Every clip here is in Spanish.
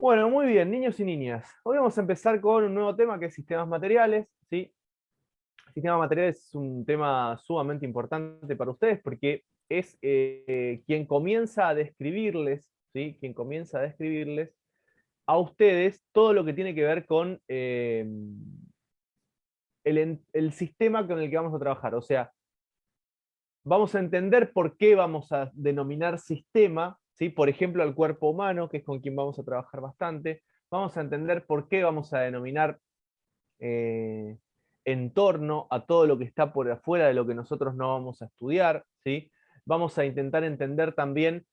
Bueno, muy bien, niños y niñas. Hoy vamos a empezar con un nuevo tema que es sistemas materiales, ¿sí? Sistemas materiales es un tema sumamente importante para ustedes porque es quien comienza a describirles, ¿sí? Quien comienza a describirles a ustedes todo lo que tiene que ver con el sistema con el que vamos a trabajar. O sea, vamos a entender por qué vamos a denominar sistema, ¿sí? Por ejemplo, al cuerpo humano, que es con quien vamos a trabajar bastante. Vamos a entender por qué vamos a denominar eh, entorno a todo lo que está por afuera de lo que nosotros no vamos a estudiar, ¿sí? Vamos a intentar entender también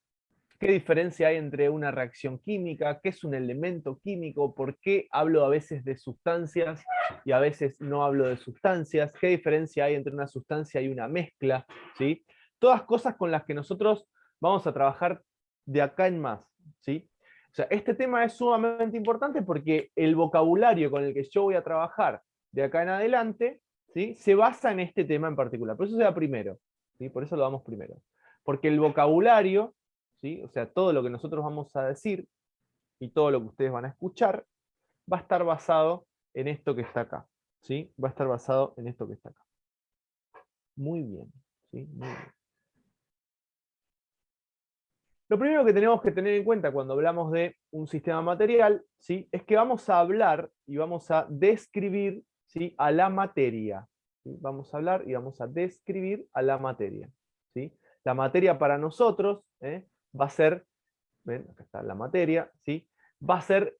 qué diferencia hay entre una reacción química, qué es un elemento químico, por qué hablo a veces de sustancias y a veces no hablo de sustancias, qué diferencia hay entre una sustancia y una mezcla, ¿sí? Todas cosas con las que nosotros vamos a trabajar de acá en más, ¿sí? O sea, este tema es sumamente importante porque el vocabulario con el que yo voy a trabajar de acá en adelante, ¿sí? Se basa en este tema en particular. Por eso se da primero, ¿sí? Por eso lo damos primero. Porque el vocabulario, ¿sí? O sea, todo lo que nosotros vamos a decir y todo lo que ustedes van a escuchar va a estar basado en esto que está acá, ¿sí? Va a estar basado en esto que está acá. Muy bien, ¿sí? Muy bien. Lo primero que tenemos que tener en cuenta cuando hablamos de un sistema material, ¿sí? Es que vamos a hablar y vamos a describir, ¿sí? A la materia, ¿sí? Vamos a hablar y vamos a describir a la materia, ¿sí? La materia para nosotros va a ser, ven, acá está la materia, ¿sí? Va a ser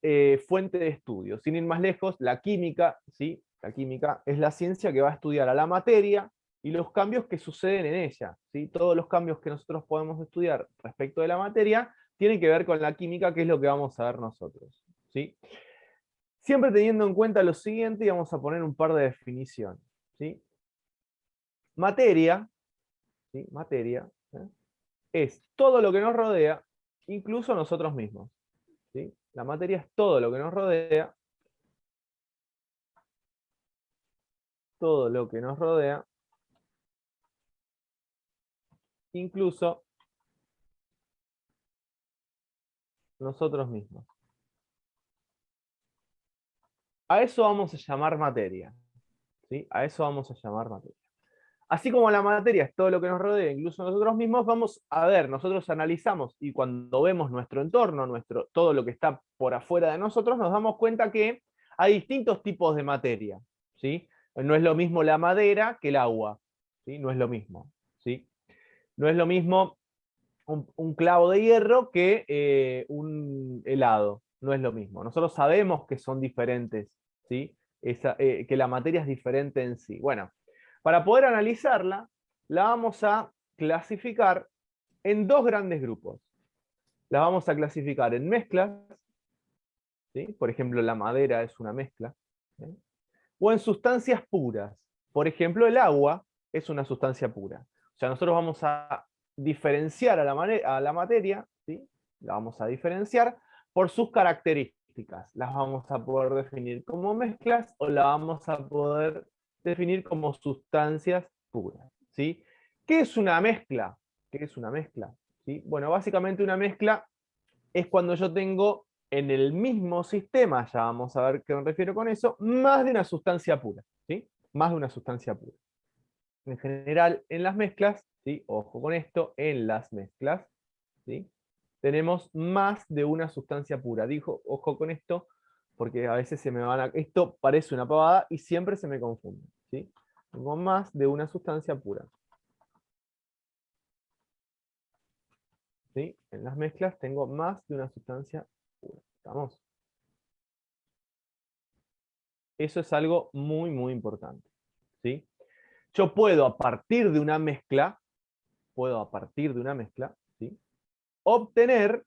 fuente de estudio. Sin ir más lejos, la química, ¿sí? La química es la ciencia que va a estudiar a la materia y los cambios que suceden en ella, ¿sí? Todos los cambios que nosotros podemos estudiar respecto de la materia tienen que ver con la química, que es lo que vamos a ver nosotros, ¿sí? Siempre teniendo en cuenta lo siguiente, y vamos a poner un par de definiciones, ¿sí? Materia, ¿sí? Materia, es todo lo que nos rodea, incluso nosotros mismos, ¿sí? La materia es todo lo que nos rodea, todo lo que nos rodea, incluso nosotros mismos. A eso vamos a llamar materia, ¿sí? A eso vamos a llamar materia. Así como la materia es todo lo que nos rodea, incluso nosotros mismos, vamos a ver, nosotros analizamos y cuando vemos nuestro entorno, todo lo que está por afuera de nosotros, nos damos cuenta que hay distintos tipos de materia, ¿sí? No es lo mismo la madera que el agua, ¿sí? No es lo mismo, ¿sí? No es lo mismo un clavo de hierro que un helado. No es lo mismo. Nosotros sabemos que son diferentes, ¿sí? Que la materia es diferente en sí. Bueno, para poder analizarla, la vamos a clasificar en dos grandes grupos. La vamos a clasificar en mezclas, ¿sí? Por ejemplo, la madera es una mezcla, ¿sí? O en sustancias puras. Por ejemplo, el agua es una sustancia pura. O sea, nosotros vamos a diferenciar a la materia, ¿sí? La vamos a diferenciar por sus características. Las vamos a poder definir como mezclas o la vamos a poder definir como sustancias puras, ¿sí? ¿Qué es una mezcla? ¿Qué es una mezcla? ¿Sí? Bueno, básicamente una mezcla es cuando yo tengo en el mismo sistema, ya vamos a ver qué me refiero con eso, más de una sustancia pura, ¿sí? Más de una sustancia pura. En general, en las mezclas, ¿sí? Ojo con esto, en las mezclas, ¿sí? Tenemos más de una sustancia pura. Dijo, ojo con esto, porque a veces se me van a... Esto parece una pavada y siempre se me confunde, ¿sí? Tengo más de una sustancia pura, ¿sí? En las mezclas tengo más de una sustancia pura. ¿Estamos? Eso es algo muy, muy importante, ¿sí? Yo puedo a partir de una mezcla, ¿sí? Obtener,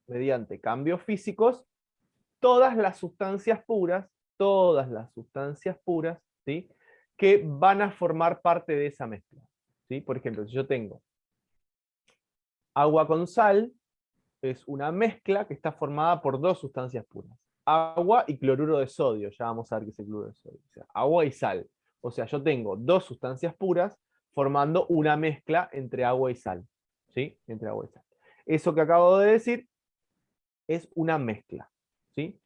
mediante cambios físicos, todas las sustancias puras, ¿sí? Que van a formar parte de esa mezcla, ¿sí? Por ejemplo, si yo tengo agua con sal, es una mezcla que está formada por dos sustancias puras. Agua y cloruro de sodio, ya vamos a ver qué es el cloruro de sodio. O sea, agua y sal. O sea, yo tengo dos sustancias puras formando una mezcla entre agua y sal. ¿Sí? Entre agua y sal. Eso que acabo de decir es una mezcla. ¿sí?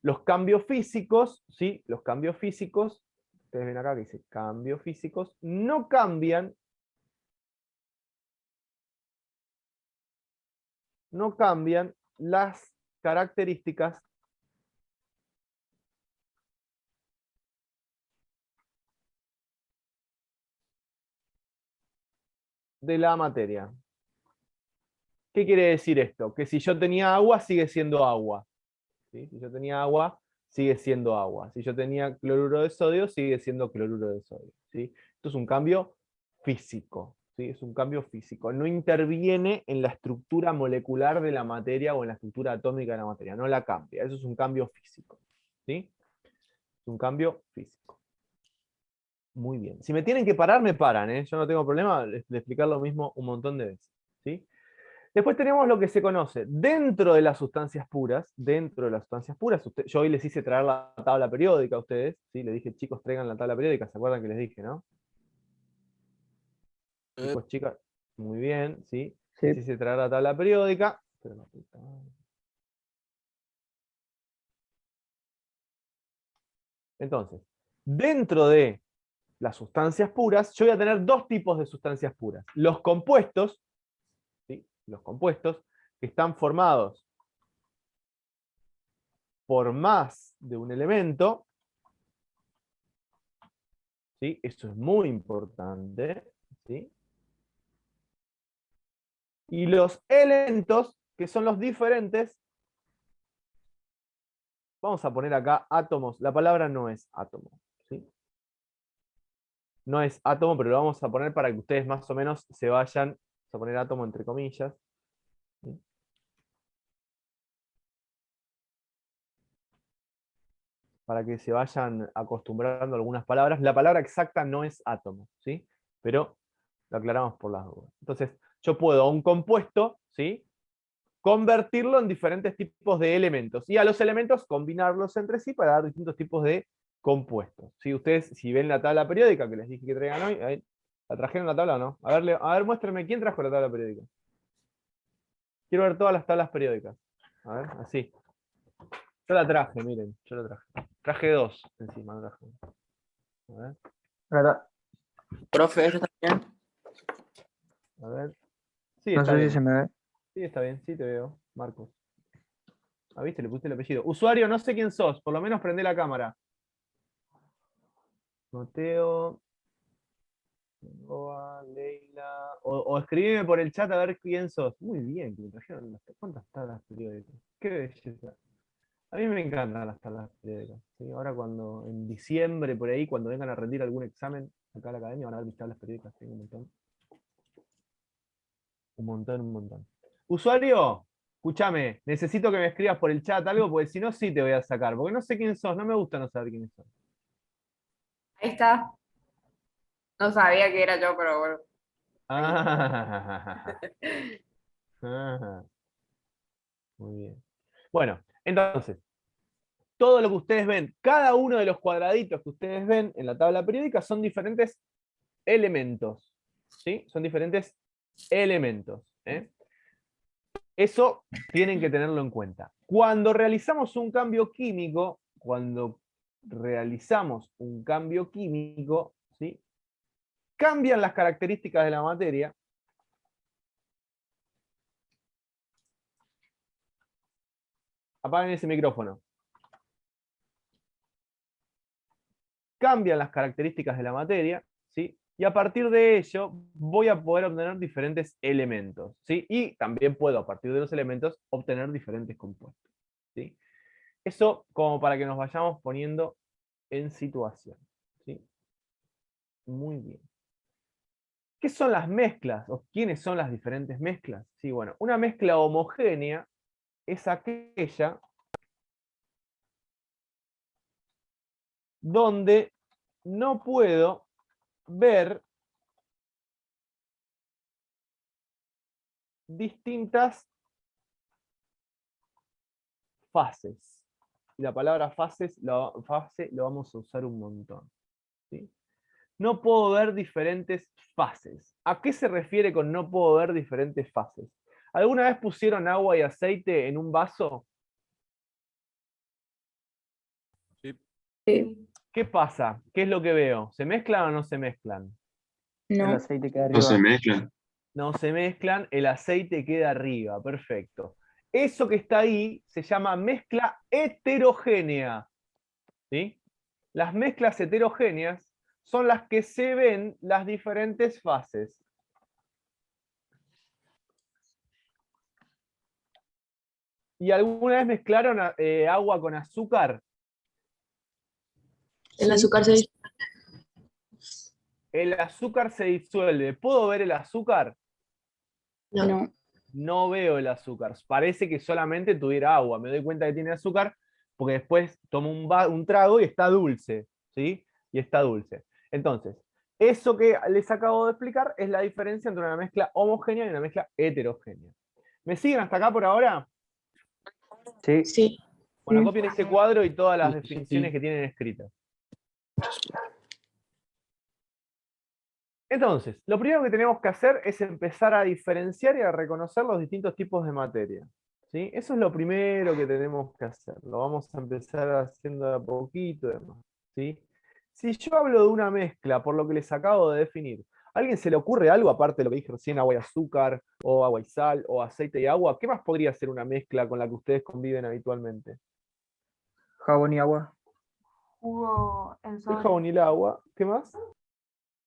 Los cambios físicos, ¿sí? Los cambios físicos, ustedes ven acá que dice cambios físicos, no cambian las características de la materia. ¿Qué quiere decir esto? Que si yo tenía agua, sigue siendo agua. ¿Sí? Si yo tenía agua, sigue siendo agua. Si yo tenía cloruro de sodio, sigue siendo cloruro de sodio. ¿Sí? Esto es un cambio físico. ¿Sí? Es un cambio físico. No interviene en la estructura molecular de la materia o en la estructura atómica de la materia. No la cambia. Eso es un cambio físico. ¿Sí? Es un cambio físico. Muy bien. Si me tienen que parar, me paran. ¿Eh? Yo no tengo problema de explicar lo mismo un montón de veces. ¿Sí? Después tenemos lo que se conoce dentro de las sustancias puras. Yo hoy les hice traer la tabla periódica a ustedes. ¿Sí? Les dije, chicos, traigan la tabla periódica. ¿Se acuerdan que les dije, no? Chicos, chicas, muy bien, ¿sí? Sí. Les hice traer la tabla periódica. Entonces, dentro de las sustancias puras, yo voy a tener dos tipos de sustancias puras. Los compuestos, ¿sí? Los compuestos que están formados por más de un elemento, ¿sí? Eso es muy importante, ¿sí? Y los elementos, que son los diferentes, vamos a poner acá átomos. La palabra no es átomo, ¿sí? No es átomo, pero lo vamos a poner para que ustedes más o menos se vayan, vamos a poner átomo entre comillas, ¿sí? Para que se vayan acostumbrando a algunas palabras. La palabra exacta no es átomo, ¿sí? Pero lo aclaramos por las dudas. Entonces, yo puedo a un compuesto, ¿sí? Convertirlo en diferentes tipos de elementos. Y a los elementos combinarlos entre sí para dar distintos tipos de compuestos. ¿Sí? Ustedes, si ven la tabla periódica que les dije que traigan hoy, ahí, ¿la trajeron la tabla o no? A ver, muéstrenme, ¿quién trajo la tabla periódica? Quiero ver todas las tablas periódicas. A ver, así. Yo la traje, miren, yo la traje. Traje dos encima, no traje una. A ver, ¿Verdad? Profe, ¿eso está bien? a ver. Sí, No está sé si bien. se me ve. Sí, está bien, sí te veo, Marcos. Ah, viste, le pusiste el apellido. Usuario, no sé quién sos, por lo menos prende la cámara. Mateo, Noa, Leila. O escribime por el chat a ver quién sos. Muy bien, que me trajeron ¿cuántas tablas periódicas? Qué belleza. A mí me encantan las tablas periódicas. ¿Sí? Ahora cuando, en diciembre, por ahí, cuando vengan a rendir algún examen acá a la academia, van a ver mis tablas periódicas. Tengo un montón. Un montón, un montón. Usuario, escúchame, necesito que me escribas por el chat algo, porque si no, sí te voy a sacar. Porque no sé quién sos, no me gusta no saber quién sos. Ahí está. No sabía que era yo, pero bueno. Ah, muy bien. Bueno, entonces, todo lo que ustedes ven, cada uno de los cuadraditos que ustedes ven en la tabla periódica son diferentes elementos. ¿Sí? Son diferentes elementos. ¿Eh? Eso tienen que tenerlo en cuenta. Cuando realizamos un cambio químico, ¿sí? Cambian las características de la materia. Apaguen ese micrófono. Cambian las características de la materia, ¿sí? Y a partir de ello voy a poder obtener diferentes elementos, ¿sí? Y también puedo, a partir de los elementos, obtener diferentes compuestos, ¿sí? Eso como para que nos vayamos poniendo en situación, ¿sí? Muy bien. ¿Qué son las mezclas? ¿O quiénes son las diferentes mezclas? Sí, bueno, una mezcla homogénea es aquella donde no puedo ver distintas fases. Y la palabra fase lo vamos a usar un montón. ¿Sí? No puedo ver diferentes fases. ¿A qué se refiere con no puedo ver diferentes fases? ¿Alguna vez pusieron agua y aceite en un vaso? Sí. ¿Qué pasa? ¿Qué es lo que veo? ¿Se mezclan o no se mezclan? El No. aceite queda No se arriba. mezclan. No se mezclan, el aceite queda arriba, perfecto. Eso que está ahí se llama mezcla heterogénea, ¿sí? Las mezclas heterogéneas son las que se ven las diferentes fases. ¿Y alguna vez mezclaron agua con azúcar? El azúcar se El azúcar se disuelve. ¿Puedo ver el azúcar? no. No veo el azúcar. Parece que solamente tuviera agua. Me doy cuenta que tiene azúcar porque después tomo un trago y está dulce, ¿sí? Y está dulce. Entonces, eso que les acabo de explicar es la diferencia entre una mezcla homogénea y una mezcla heterogénea. ¿Me siguen hasta acá por ahora? Sí. Sí. Bueno, Mm. copien ese cuadro y todas las Sí. definiciones que tienen escritas. Entonces, lo primero que tenemos que hacer es empezar a diferenciar y a reconocer los distintos tipos de materia, ¿sí? Eso es lo primero que tenemos que hacer. Lo vamos a empezar haciendo de a poquito y demás, ¿sí? Si yo hablo de una mezcla, por lo que les acabo de definir, ¿a alguien se le ocurre algo aparte de lo que dije recién, agua y azúcar, o agua y sal, o aceite y agua? ¿Qué más podría ser una mezcla con la que ustedes conviven habitualmente? Jabón y agua. Jugo en El sobre. jabón y el agua. ¿Qué más?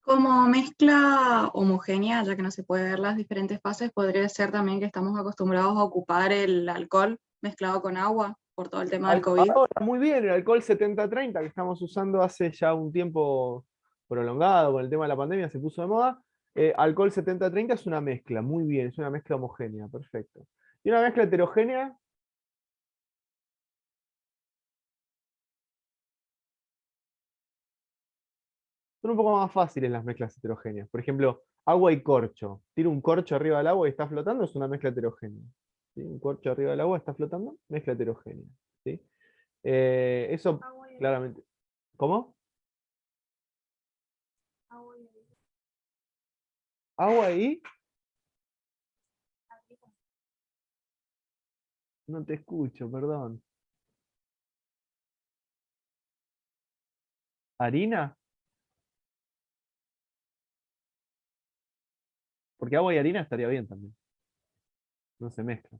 Como mezcla homogénea, ya que no se puede ver las diferentes fases, podría ser también que estamos acostumbrados a ocupar el alcohol mezclado con agua por todo el tema del COVID. Ahora, muy bien, el alcohol 70-30 que estamos usando hace ya un tiempo prolongado con el tema de la pandemia, se puso de moda. Alcohol 70-30 es una mezcla, muy bien, es una mezcla homogénea, perfecto. ¿Y una mezcla heterogénea? Son un poco más fáciles las mezclas heterogéneas. Por ejemplo, agua y corcho. Tiro un corcho arriba del agua y está flotando, es una mezcla heterogénea. ¿Sí? Un corcho arriba del agua está flotando, mezcla heterogénea. ¿Sí? Eso claramente. ¿Cómo? Agua y... No te escucho, perdón. ¿Harina? Porque agua y harina estaría bien también. No se mezcla.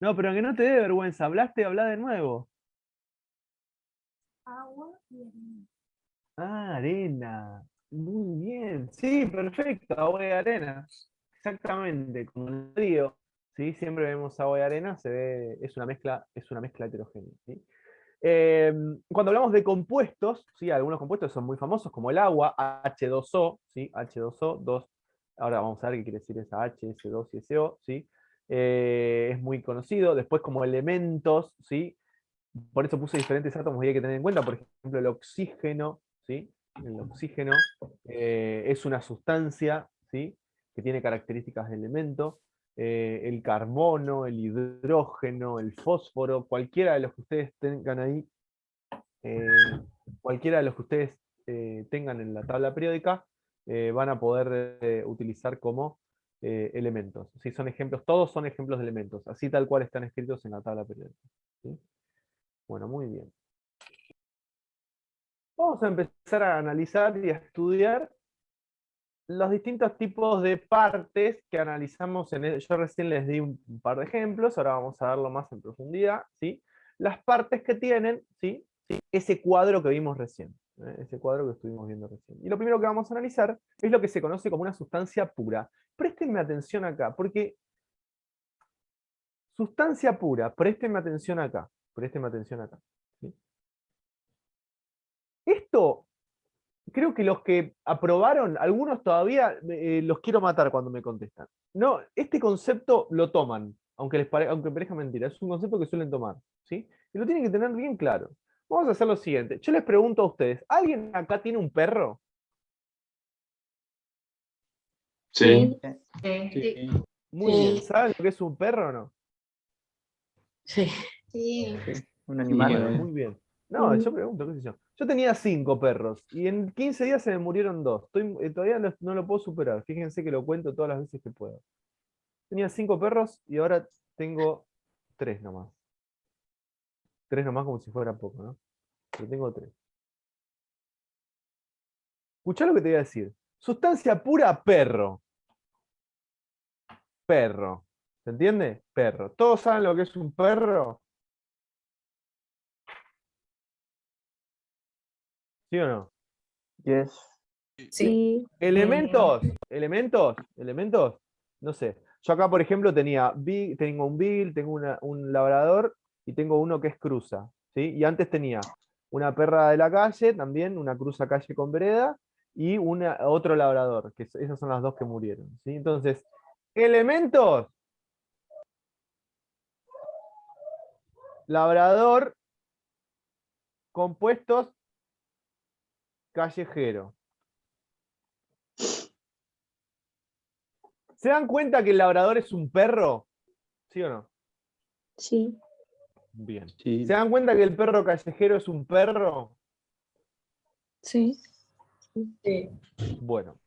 No, pero que no te dé vergüenza. Hablaste, habla de nuevo. Agua y harina. Ah, arena. Muy bien. Sí, perfecto. Agua y arena. Exactamente. Como en el río. ¿Sí? Siempre vemos agua y arena, se ve, es una mezcla heterogénea. ¿Sí? Cuando hablamos de compuestos, ¿sí? Algunos compuestos son muy famosos, como el agua, H2O, ¿sí? H2O, 2. Ahora vamos a ver qué quiere decir esa H, S2 y SO, ¿sí? Es muy conocido. Después como elementos, ¿sí? Por eso puse diferentes átomos y hay que tener en cuenta, por ejemplo, el oxígeno, ¿sí? El oxígeno es una sustancia, ¿sí? Que tiene características de elemento. El carbono, el hidrógeno, el fósforo, cualquiera de los que ustedes tengan ahí, cualquiera de los que ustedes tengan en la tabla periódica, van a poder utilizar como elementos. ¿Sí? Son ejemplos, todos son ejemplos de elementos, así tal cual están escritos en la tabla periódica. ¿Sí? Bueno, muy bien. Vamos a empezar a analizar y a estudiar los distintos tipos de partes que analizamos en yo recién les di un par de ejemplos, ahora vamos a verlo más en profundidad, ¿sí? Las partes que tienen, ¿sí? Ese cuadro que vimos recién, ese cuadro que estuvimos viendo recién. Y lo primero que vamos a analizar es lo que se conoce como una sustancia pura. Préstenme atención acá, porque sustancia pura, préstenme atención acá, préstenme atención acá. ¿Sí? Esto creo que los que aprobaron, algunos todavía los quiero matar cuando me contestan. No, este concepto lo toman, aunque parezca mentira, es un concepto que suelen tomar, ¿sí? Y lo tienen que tener bien claro. Vamos a hacer lo siguiente. Yo les pregunto a ustedes, ¿alguien acá tiene un perro? Sí. Sí. Muy Sí. bien. ¿Saben lo que es un perro o no? Sí. Sí. Un Sí, animal. Bueno, muy bien. No, yo pregunto, qué sé yo. Yo tenía 5 perros y en 15 días se me murieron 2. Todavía no lo puedo superar. Fíjense que lo cuento todas las veces que puedo. Tenía 5 perros y ahora tengo 3 nomás. 3 nomás como si fuera poco, ¿no? Pero tengo 3. Escuchá lo que te voy a decir. Sustancia pura, perro. Perro. ¿Se entiende? Perro. ¿Todos saben lo que es un perro? ¿Sí o no? Yes. Sí. Elementos. No sé. Yo acá, por ejemplo, tengo un Bill, tengo un labrador y tengo uno que es cruza. ¿Sí? Y antes tenía una perra de la calle, también, una cruza calle con vereda, y otro labrador, que esas son las dos que murieron. ¿Sí? Entonces, elementos. Labrador, compuestos, callejero. ¿Se dan cuenta que el labrador es un perro? ¿Sí o no? Sí. Bien. Sí. ¿Se dan cuenta que el perro callejero es un perro? Sí. Sí. Bueno.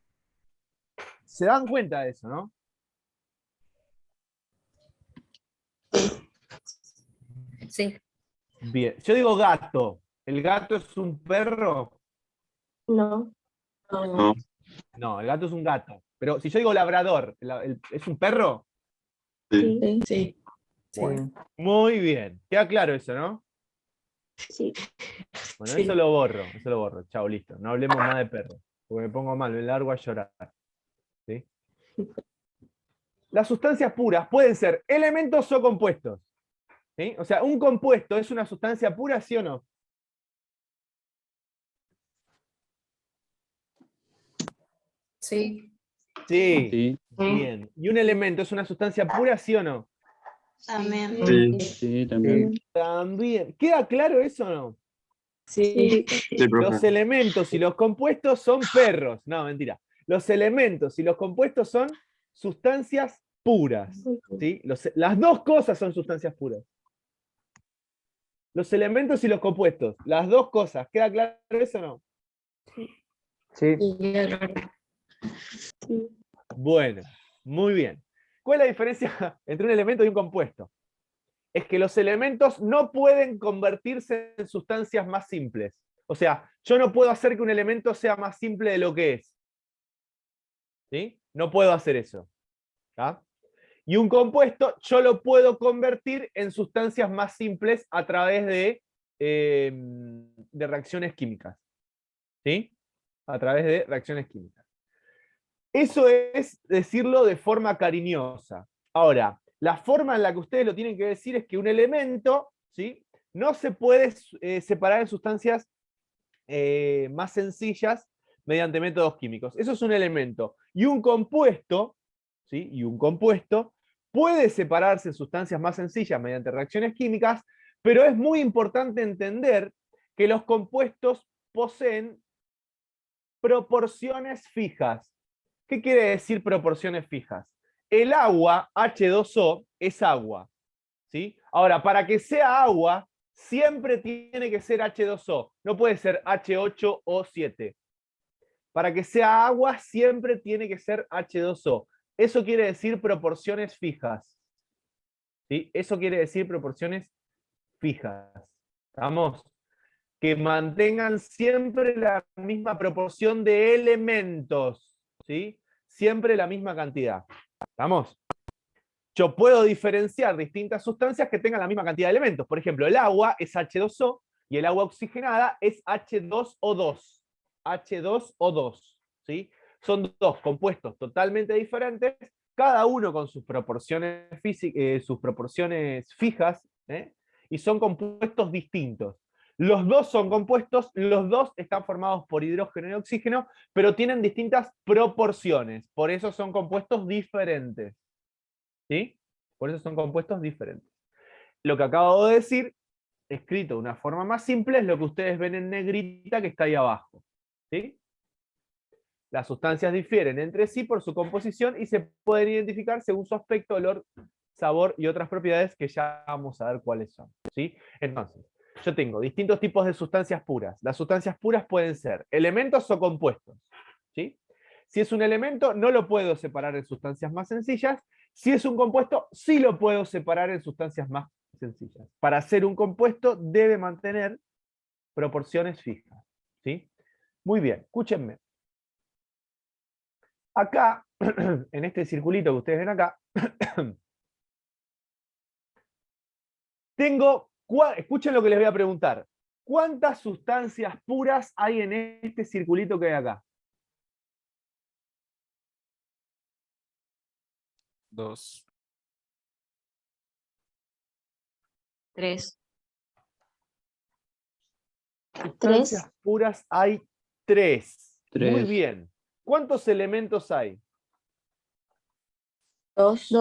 ¿Se dan cuenta de eso, no? Sí. Bien. Yo digo gato. ¿El gato es un perro? No. No. No, el gato es un gato. Pero si yo digo labrador, ¿es un perro? Sí. Sí. Sí. Bueno, muy bien. Queda claro eso, ¿no? Sí. Bueno, Sí. eso lo borro. Chao, listo. No hablemos más de perros. Porque me pongo mal, me largo a llorar. ¿Sí? Las sustancias puras pueden ser elementos o compuestos. ¿Sí? O sea, ¿un compuesto es una sustancia pura, sí o no? Sí. Sí. Sí. Bien. ¿Y un elemento es una sustancia pura, sí o no? También. Sí. Sí, también. También. ¿Queda claro eso o no? Sí. Sí, profe. Los elementos y los compuestos son perros. No, mentira. Los elementos y los compuestos son sustancias puras. ¿Sí? Las dos cosas son sustancias puras. Los elementos y los compuestos. Las dos cosas. ¿Queda claro eso o no? Sí. Sí. Bueno, muy bien. ¿Cuál es la diferencia entre un elemento y un compuesto? Es que los elementos no pueden convertirse en sustancias más simples. O sea, yo no puedo hacer que un elemento sea más simple de lo que es. ¿Sí? No puedo hacer eso. ¿Ah? Y un compuesto yo lo puedo convertir en sustancias más simples a través de reacciones químicas. ¿Sí? A través de reacciones químicas. Eso es decirlo de forma cariñosa. Ahora, la forma en la que ustedes lo tienen que decir es que un elemento, ¿sí?, no se puede separar en sustancias más sencillas mediante métodos químicos. Eso es un elemento. Y un compuesto, ¿sí?, puede separarse en sustancias más sencillas mediante reacciones químicas, pero es muy importante entender que los compuestos poseen proporciones fijas. ¿Qué quiere decir proporciones fijas? El agua, H2O, es agua. ¿Sí? Ahora, para que sea agua, siempre tiene que ser H2O. No puede ser H8O7. Para que sea agua, siempre tiene que ser H2O. Eso quiere decir proporciones fijas. ¿Sí? Eso quiere decir proporciones fijas. ¿Estamos? Que mantengan siempre la misma proporción de elementos, ¿sí? Siempre la misma cantidad. ¿Estamos? Yo puedo diferenciar distintas sustancias que tengan la misma cantidad de elementos. Por ejemplo, el agua es H2O y el agua oxigenada es H2O2. H2O2, ¿sí? Son dos compuestos totalmente diferentes, cada uno con sus proporciones, sus proporciones fijas, y son compuestos distintos. Los dos son compuestos, los dos están formados por hidrógeno y oxígeno, pero tienen distintas proporciones, por eso son compuestos diferentes. ¿Sí? Por eso son compuestos diferentes. Lo que acabo de decir, escrito de una forma más simple, es lo que ustedes ven en negrita que está ahí abajo. ¿Sí? Las sustancias difieren entre sí por su composición y se pueden identificar según su aspecto, olor, sabor y otras propiedades que ya vamos a ver cuáles son. ¿Sí? Entonces, yo tengo distintos tipos de sustancias puras. Las sustancias puras pueden ser elementos o compuestos. ¿Sí? Si es un elemento, no lo puedo separar en sustancias más sencillas. Si es un compuesto, sí lo puedo separar en sustancias más sencillas. Para ser un compuesto debe mantener proporciones fijas. ¿Sí? Muy bien, escúchenme. Acá, en este circulito que ustedes ven acá, escuchen lo que les voy a preguntar. ¿Cuántas sustancias puras hay en este circulito que hay acá? 2. 3. Sustancias puras hay 3. Muy 3. bien. ¿Cuántos elementos hay? 2.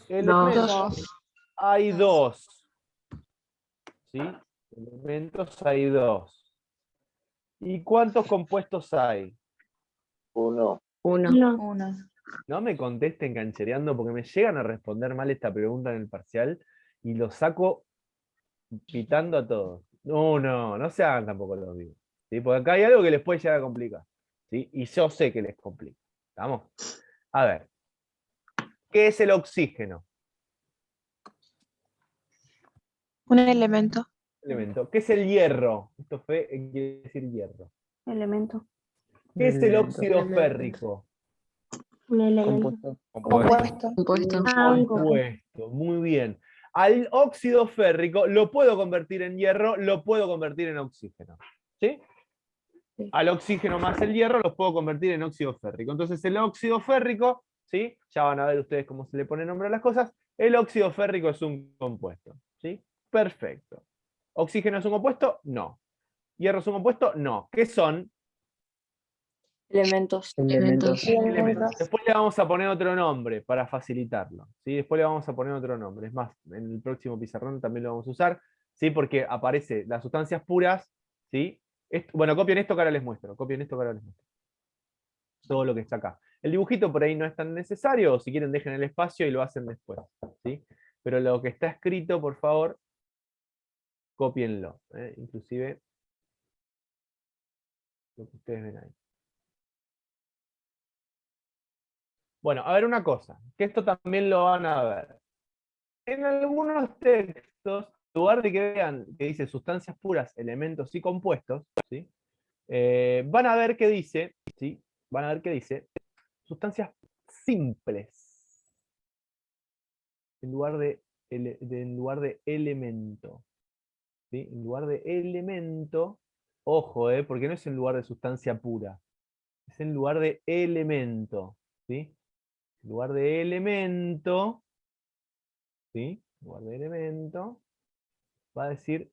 Elementos hay 2. ¿Sí? Elementos hay 2. ¿Y cuántos compuestos hay? 1. 1. No me contesten canchereando porque me llegan a responder mal esta pregunta en el parcial y lo saco pitando a todos. No se hagan tampoco los vivos. ¿Sí? Porque acá hay algo que les puede llegar a complicar. ¿Sí? Y yo sé que les complica. ¿Estamos? A ver. ¿Qué es el oxígeno? Un elemento. ¿Qué es el hierro? Esto quiere decir hierro. Elemento. ¿Qué es el óxido férrico? Un elemento. Compuesto. Compuesto. Muy bien. Al óxido férrico lo puedo convertir en hierro, lo puedo convertir en oxígeno. ¿Sí? Sí. Al oxígeno más el hierro los puedo convertir en óxido férrico. Entonces el óxido férrico, ¿sí? Ya van a ver ustedes cómo se le pone nombre a las cosas. El óxido férrico es un compuesto. ¿Sí? Perfecto. ¿Oxígeno es un compuesto? No. ¿Hierro es un compuesto? No. ¿Qué son? Elementos. Elementos. Después le vamos a poner otro nombre para facilitarlo. ¿Sí? Después le vamos a poner otro nombre. Es más, en el próximo pizarrón también lo vamos a usar. ¿Sí? Porque aparece las sustancias puras. ¿Sí? Bueno, copien esto que ahora les muestro. Todo lo que está acá. El dibujito por ahí no es tan necesario. O si quieren dejen el espacio y lo hacen después. ¿Sí? Pero lo que está escrito, por favor, cópienlo. Inclusive lo que ustedes ven ahí. Bueno, a ver una cosa, que esto también lo van a ver. En algunos textos, en lugar de que vean que dice sustancias puras, elementos y compuestos, ¿sí? Van a ver que dice, ¿sí? Van a ver que dice sustancias simples, en lugar de elemento. ¿Sí? En lugar de elemento, ojo, porque no es en lugar de sustancia pura, es en lugar de elemento. ¿Sí? En lugar de elemento, ¿sí? En lugar de elemento, va a decir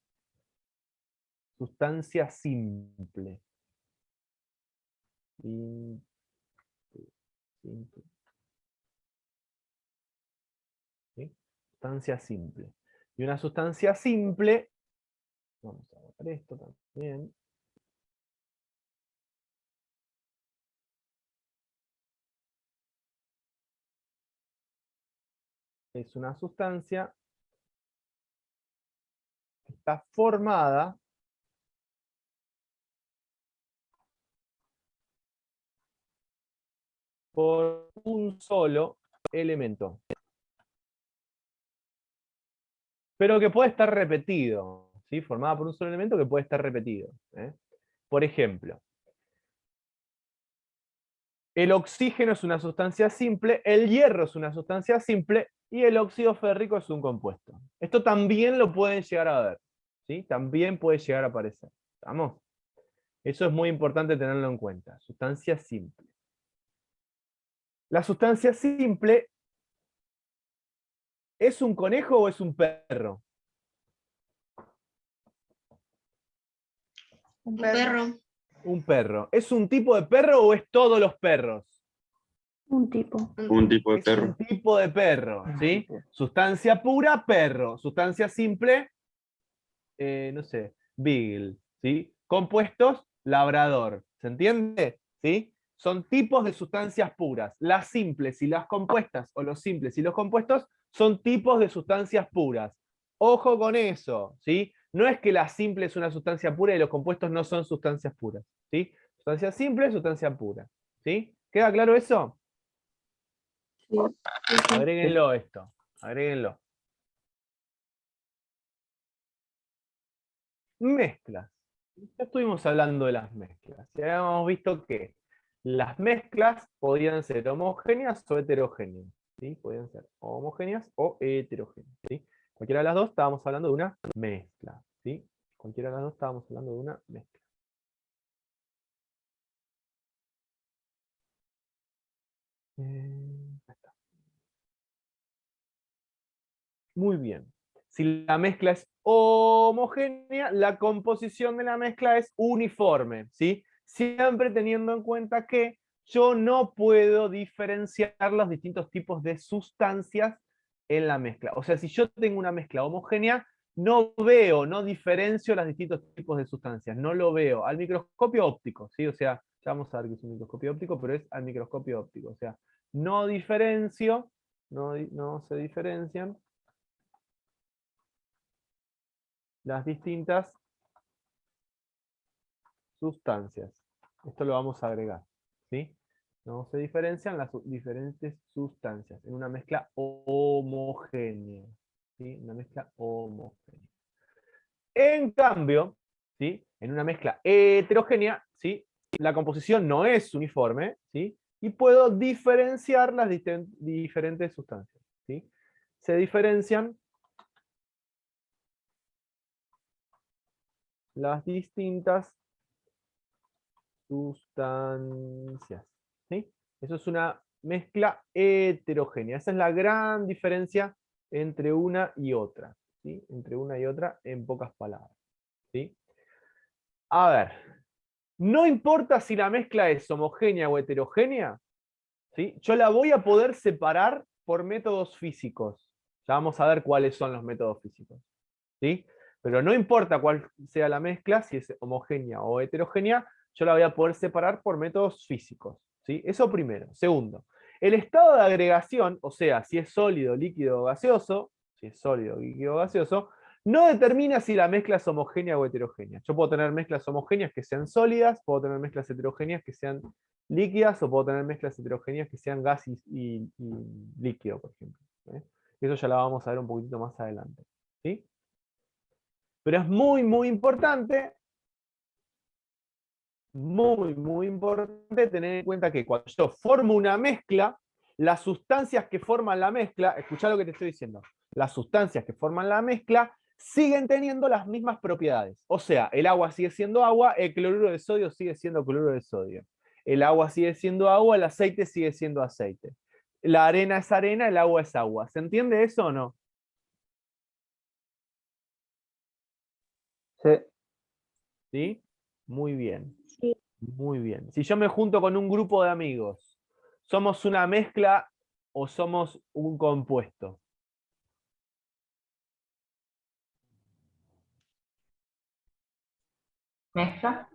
sustancia simple. Simple. ¿Sí? Sustancia simple. Y una sustancia simple, vamos a ver esto también. Es una sustancia que está formada por un solo elemento. Pero que puede estar repetido. ¿Sí? Formada por un solo elemento que puede estar repetido. Por ejemplo, el oxígeno es una sustancia simple, el hierro es una sustancia simple y el óxido férrico es un compuesto. Esto también lo pueden llegar a ver. ¿Sí? También puede llegar a aparecer. ¿Estamos? Eso es muy importante tenerlo en cuenta. Sustancia simple. La sustancia simple, ¿es un conejo o es un perro? Un perro. Un perro. ¿Es un tipo de perro o es todos los perros? Un tipo. Un tipo de Es perro. un tipo de perro, ¿sí? Sustancia pura, perro. Sustancia simple, no sé, beagle, ¿sí? Compuestos, labrador. ¿Se entiende? ¿Sí? Son tipos de sustancias puras. Las simples y las compuestas, o los simples y los compuestos, son tipos de sustancias puras. Ojo con eso, ¿sí? No es que la simple es una sustancia pura y los compuestos no son sustancias puras, ¿sí? Sustancia simple, sustancia pura, ¿sí? ¿Queda claro eso? Sí. Agréguenlo esto, agréguenlo. mezclas. Ya estuvimos hablando de las mezclas. Ya habíamos visto que las mezclas podían ser homogéneas o heterogéneas. ¿Sí? Podían ser homogéneas o heterogéneas. ¿Sí? Cualquiera de las dos estábamos hablando de una mezcla. ¿Sí? Cualquiera de las dos estábamos hablando de una mezcla. Ahí está. Muy bien. Si la mezcla es homogénea, la composición de la mezcla es uniforme, ¿sí? Siempre teniendo en cuenta que yo no puedo diferenciar los distintos tipos de sustancias en la mezcla. O sea, si yo tengo una mezcla homogénea, no veo, no diferencio los distintos tipos de sustancias, no lo veo al microscopio óptico, ¿sí? O sea, ya vamos a ver qué es un microscopio óptico, pero es al microscopio óptico. O sea, no diferencio, no se diferencian las distintas sustancias. Esto lo vamos a agregar, ¿sí? No se diferencian las diferentes sustancias en una mezcla homogénea, ¿sí? Una mezcla homogénea. En cambio, ¿sí? En una mezcla heterogénea, ¿sí? La composición no es uniforme, ¿sí? Y puedo diferenciar las diferentes sustancias, ¿sí? Se diferencian las distintas sustancias. ¿Sí? Eso es una mezcla heterogénea. Esa es la gran diferencia entre una y otra. ¿Sí? Entre una y otra en pocas palabras. ¿Sí? A ver, no importa si la mezcla es homogénea o heterogénea, ¿sí? Yo la voy a poder separar por métodos físicos. Ya vamos a ver cuáles son los métodos físicos. ¿Sí? Pero no importa cuál sea la mezcla, si es homogénea o heterogénea, yo la voy a poder separar por métodos físicos. ¿Sí? Eso primero. Segundo, el estado de agregación, o sea, si es sólido, líquido o gaseoso, no determina si la mezcla es homogénea o heterogénea. Yo puedo tener mezclas homogéneas que sean sólidas, puedo tener mezclas heterogéneas que sean líquidas, o puedo tener mezclas heterogéneas que sean gas y líquido, por ejemplo. Eso ya la vamos a ver un poquitito más adelante. ¿Sí? Pero es muy, muy importante tener en cuenta que cuando yo formo una mezcla, las sustancias que forman la mezcla, escuchá lo que te estoy diciendo, las sustancias que forman la mezcla siguen teniendo las mismas propiedades. O sea, el agua sigue siendo agua, el cloruro de sodio sigue siendo cloruro de sodio. El agua sigue siendo agua, el aceite sigue siendo aceite. La arena es arena, el agua es agua. ¿Se entiende eso o no? Sí. ¿Sí? Muy bien. Sí. Muy bien. Si yo me junto con un grupo de amigos, ¿somos una mezcla o somos un compuesto? ¿Mezcla?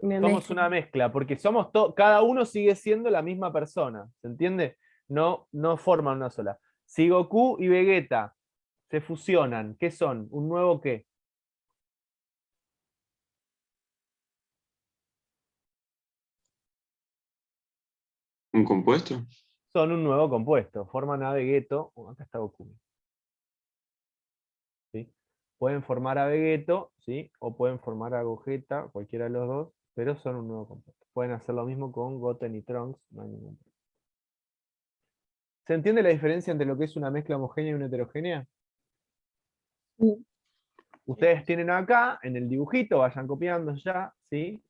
Somos una mezcla, porque somos cada uno sigue siendo la misma persona. ¿Se entiende? No forman una sola. Si Goku y Vegeta se fusionan, ¿qué son? ¿Un nuevo qué? ¿Un compuesto? Son un nuevo compuesto. Forman a Vegeto. Acá está Goku. ¿Sí? Pueden formar a Vegeto, ¿sí? O pueden formar a Gogeta, cualquiera de los dos, pero son un nuevo compuesto. Pueden hacer lo mismo con Goten y Trunks, no hay ningún problema. ¿Se entiende la diferencia entre lo que es una mezcla homogénea y una heterogénea? Sí. Ustedes tienen acá, en el dibujito, vayan copiando ya, ¿sí?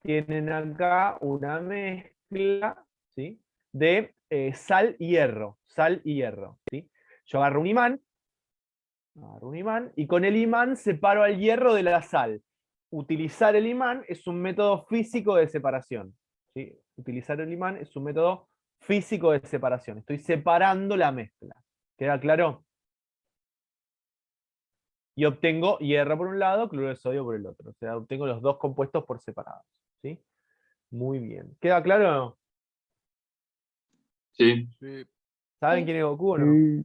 Tienen acá una mezcla, ¿sí? De sal y hierro, ¿sí? Yo agarro un imán, y con el imán separo al hierro de la sal. Utilizar el imán es un método físico de separación, ¿sí? Utilizar el imán es un método físico de separación. Estoy separando la mezcla. ¿Queda claro? Y obtengo hierro por un lado, cloruro de sodio por el otro. O sea, obtengo los dos compuestos por separado. ¿Sí? Muy bien. ¿Queda claro o no? Sí. ¿Saben quién es Goku o no? Sí.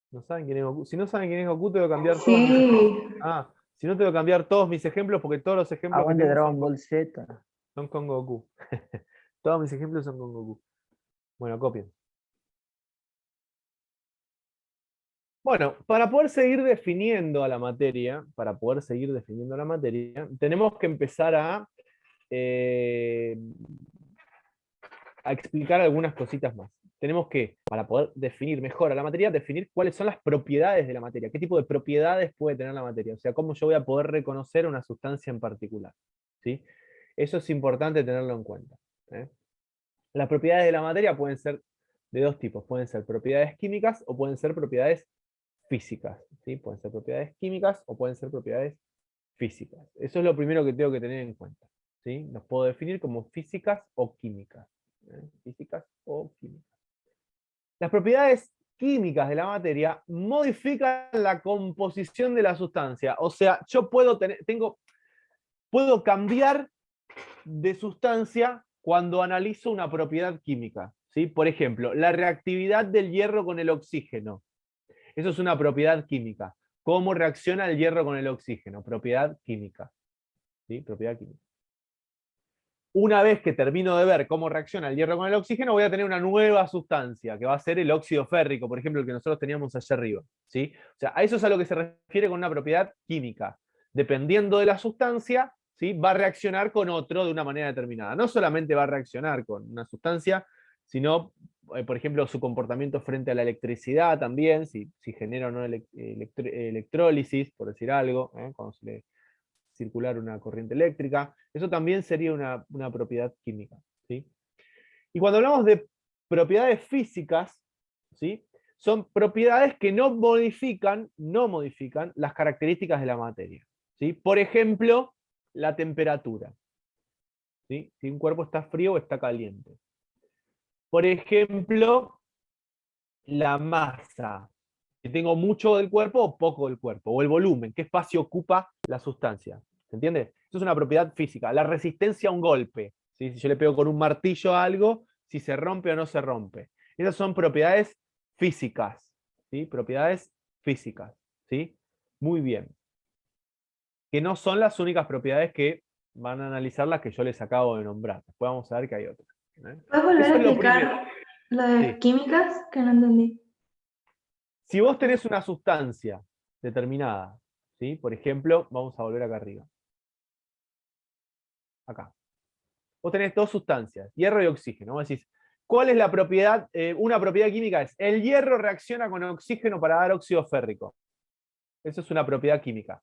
¿No saben quién es Goku? Si no saben quién es Goku, tengo que cambiar todos mis Sí. ejemplos. Si no, tengo que cambiar todos mis ejemplos porque todos los ejemplos que Aguante tengo Dragon Ball Z. son con Goku. Todos mis ejemplos son con Goku. Bueno, copien. Bueno, para poder seguir definiendo a la materia, tenemos que empezar a explicar algunas cositas más. Tenemos que, para poder definir mejor a la materia, definir cuáles son las propiedades de la materia, qué tipo de propiedades puede tener la materia, o sea, cómo yo voy a poder reconocer una sustancia en particular, ¿sí? Eso es importante tenerlo en cuenta, ¿eh? Las propiedades de la materia pueden ser de dos tipos, pueden ser propiedades químicas o pueden ser propiedades físicas, ¿sí? Pueden ser propiedades químicas o pueden ser propiedades físicas. Eso es lo primero que tengo que tener en cuenta, ¿sí? Los puedo definir como físicas o químicas, ¿eh? Físicas o químicas. Las propiedades químicas de la materia modifican la composición de la sustancia. O sea, yo puedo cambiar de sustancia cuando analizo una propiedad química, ¿sí? Por ejemplo, la reactividad del hierro con el oxígeno. Eso es una propiedad química. ¿Cómo reacciona el hierro con el oxígeno? Propiedad química, ¿sí? Propiedad química. Una vez que termino de ver cómo reacciona el hierro con el oxígeno, voy a tener una nueva sustancia, que va a ser el óxido férrico, por ejemplo, el que nosotros teníamos allá arriba, ¿sí? O sea, a eso es a lo que se refiere con una propiedad química. Dependiendo de la sustancia, ¿sí? Va a reaccionar con otro de una manera determinada. No solamente va a reaccionar con una sustancia, sino, por ejemplo, su comportamiento frente a la electricidad también, si genera o no electrólisis, por decir algo, cuando se le circular una corriente eléctrica. Eso también sería una propiedad química, ¿sí? Y cuando hablamos de propiedades físicas, ¿sí? Son propiedades que no modifican las características de la materia, ¿sí? Por ejemplo, la temperatura, ¿sí? Si un cuerpo está frío o está caliente. Por ejemplo, la masa, si tengo mucho del cuerpo o poco del cuerpo, o el volumen, qué espacio ocupa la sustancia. ¿Se entiende? Eso es una propiedad física. La resistencia a un golpe, ¿sí? Si yo le pego con un martillo a algo, si se rompe o no se rompe. Esas son propiedades físicas, ¿sí? Propiedades físicas, ¿sí? Muy bien. Que no son las únicas propiedades que van a analizar las que yo les acabo de nombrar. Después vamos a ver que hay otras, ¿eh? ¿Puedes volver Eso a es lo explicar primero. lo de Sí. químicas? Que no entendí. Si vos tenés una sustancia determinada, ¿sí? Por ejemplo, vamos a volver acá arriba. Acá. Vos tenés dos sustancias, hierro y oxígeno. Vos decís, ¿cuál es la propiedad? Una propiedad química es, el hierro reacciona con oxígeno para dar óxido férrico. Eso es una propiedad química.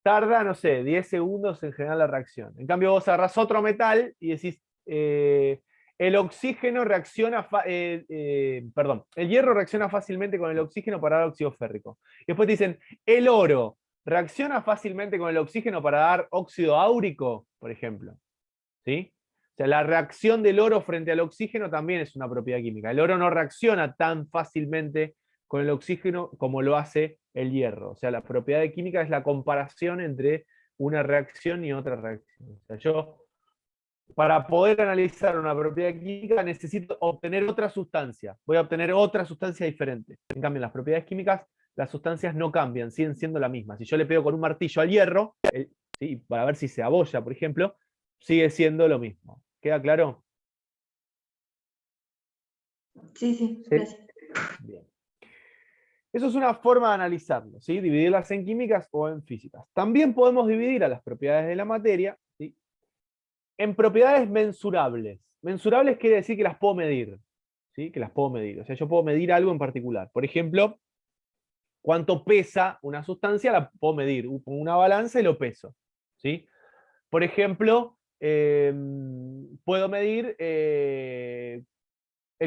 Tarda, no sé, 10 segundos en generar la reacción. En cambio, vos agarrás otro metal y decís, el oxígeno reacciona, el hierro reacciona fácilmente con el oxígeno para dar óxido férrico. Y después te dicen, el oro reacciona fácilmente con el oxígeno para dar óxido áurico, por ejemplo. ¿Sí? O sea, la reacción del oro frente al oxígeno también es una propiedad química. El oro no reacciona tan fácilmente con el oxígeno como lo hace el hierro. O sea, la propiedad química es la comparación entre una reacción y otra reacción. O sea, yo, para poder analizar una propiedad química, necesito obtener otra sustancia. Voy a obtener otra sustancia diferente. En cambio, en las propiedades químicas, las sustancias no cambian, siguen siendo la misma. Si yo le pego con un martillo al hierro, ¿sí? Para ver si se abolla, por ejemplo, sigue siendo lo mismo. ¿Queda claro? Sí, ¿Sí? gracias. Bien. Eso es una forma de analizarlo, ¿sí? Dividirlas en químicas o en físicas. También podemos dividir a las propiedades de la materia, ¿sí? En propiedades mensurables. Mensurables quiere decir que las puedo medir, ¿sí? Que las puedo medir. O sea, yo puedo medir algo en particular. Por ejemplo, cuánto pesa una sustancia, la puedo medir. Pongo una balanza y lo peso, ¿sí? Por ejemplo, puedo medir el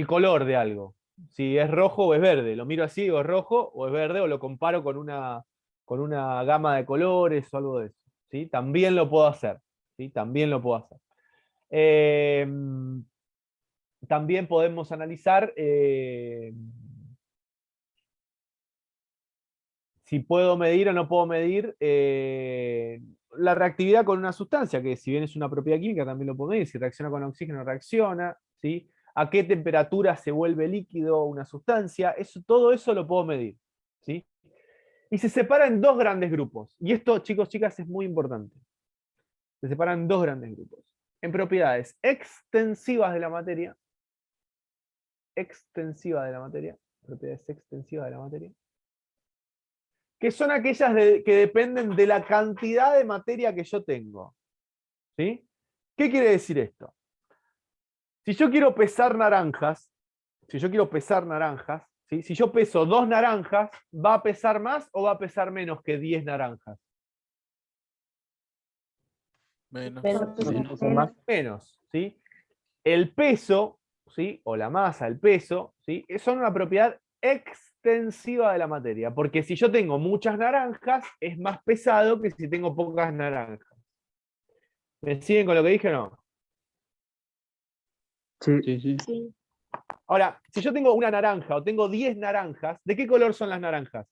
color de algo. Si es rojo o es verde. Lo miro así, o es rojo o es verde, o lo comparo con una gama de colores o algo de eso, ¿sí? También lo puedo hacer, ¿sí? También lo puedo hacer. También podemos analizar si puedo medir o no puedo medir la reactividad con una sustancia, que si bien es una propiedad química, también lo puedo medir. Si reacciona con oxígeno, reacciona, ¿sí? A qué temperatura se vuelve líquido una sustancia, todo eso lo puedo medir, ¿sí? Y se separa en dos grandes grupos. Y esto, chicos, chicas, es muy importante. Se separan en dos grandes grupos. En propiedades extensivas de la materia, propiedades extensivas de la materia, que son aquellas que dependen de la cantidad de materia que yo tengo. ¿Sí? ¿Qué quiere decir esto? Si yo quiero pesar naranjas, ¿sí? Si yo peso 2 naranjas, ¿va a pesar más o va a pesar menos que 10 naranjas? Menos. Menos, ¿sí? El peso, ¿sí? O la masa, el peso, ¿sí? Son una propiedad extensiva de la materia, porque si yo tengo muchas naranjas, es más pesado que si tengo pocas naranjas. ¿Me siguen con lo que dije o no? Sí. Sí. Ahora, si yo tengo una naranja o tengo 10 naranjas, ¿de qué color son las naranjas?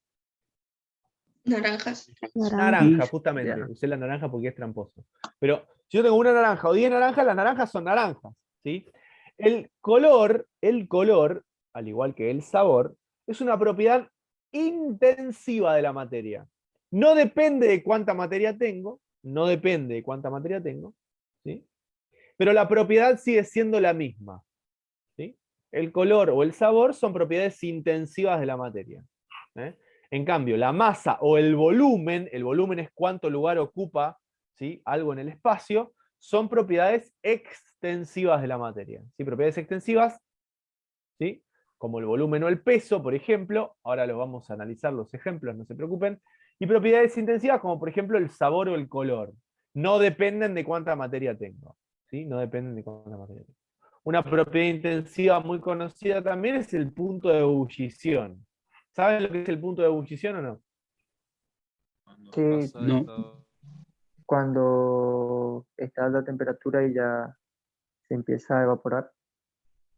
Naranjas. Naranja, Sí, justamente. ya. Usé la naranja porque es tramposo. Pero si yo tengo una naranja o 10 naranjas, las naranjas son naranjas, ¿sí? El color, al igual que el sabor, es una propiedad intensiva de la materia. No depende de cuánta materia tengo, ¿sí? Pero la propiedad sigue siendo la misma, ¿sí? El color o el sabor son propiedades intensivas de la materia, ¿eh? En cambio, la masa o el volumen es cuánto lugar ocupa, ¿sí? Algo en el espacio, son propiedades extensivas de la materia. ¿Sí? Propiedades extensivas, ¿sí? Como el volumen o el peso, por ejemplo, ahora los vamos a analizar los ejemplos, no se preocupen, y propiedades intensivas como por ejemplo el sabor o el color. No dependen de cuánta materia tengo, ¿sí? No dependen de cuánta materia tengo. Una propiedad intensiva muy conocida también es el punto de ebullición. ¿Saben lo que es el punto de ebullición o no? Sí, No. cuando está a alta temperatura y ya se empieza a evaporar,